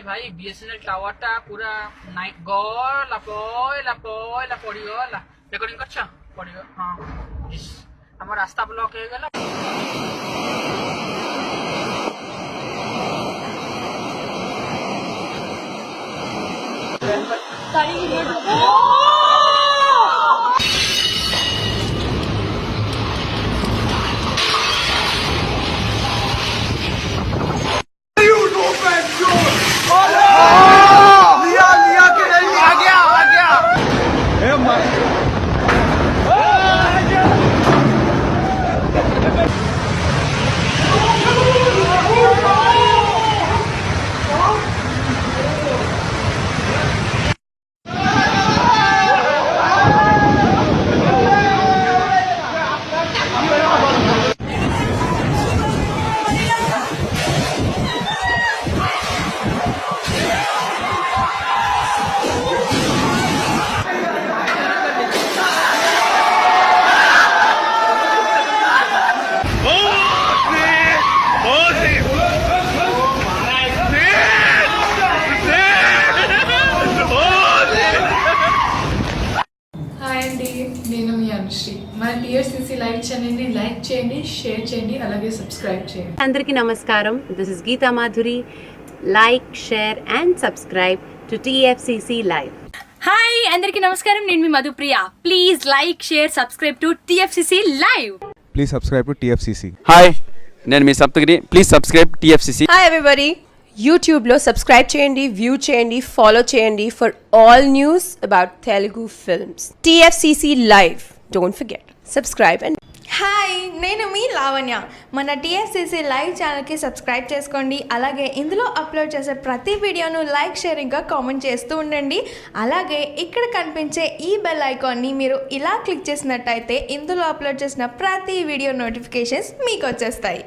भाई BSNL tower टा पूरा नाइट गला पयला पड़ीगला रेकर्डिंग करछ पड़ीग हां इस हमर रास्ता ब्लॉक हो गेला నేను మీ అనుశ్రీ మన TFCC లైవ్ ఛానల్ ని లైక్ చేయండి, షేర్ చేయండి, అలాగే సబ్స్క్రైబ్ చేయండి. అందరికీ నమస్కారం. This is Geeta Madhuri. Like, share and subscribe to TFCC live. Hi అందరికీ నమస్కారం. నేను మీ Madhupriya. Please like, share, subscribe to TFCC live. Please subscribe to TFCC. Hi నేను మీ Saptagiri. Please subscribe TFCC. Hi everybody. యూట్యూబ్లో సబ్స్క్రైబ్ చేయండి, వ్యూ చేయండి, ఫాలో చేయండి for all news about Telugu films. TFCC live. Don't forget subscribe and hi నేను మీ లావణ్య. మన TFCC live ఛానల్కి subscribe చేసుకోండి. అలాగే ఇందులో అప్లోడ్ చేసే ప్రతి వీడియోను లైక్, షేర్ ఇంకా కామెంట్ చేస్తూ ఉండండి. అలాగే ఇక్కడ కనిపించే ఈ బెల్ ఐకాన్ని మీరు ఇలా క్లిక్ చేసినట్టయితే ఇందులో అప్లోడ్ చేసిన ప్రతి వీడియో నోటిఫికేషన్స్ మీకు వచ్చేస్తాయి.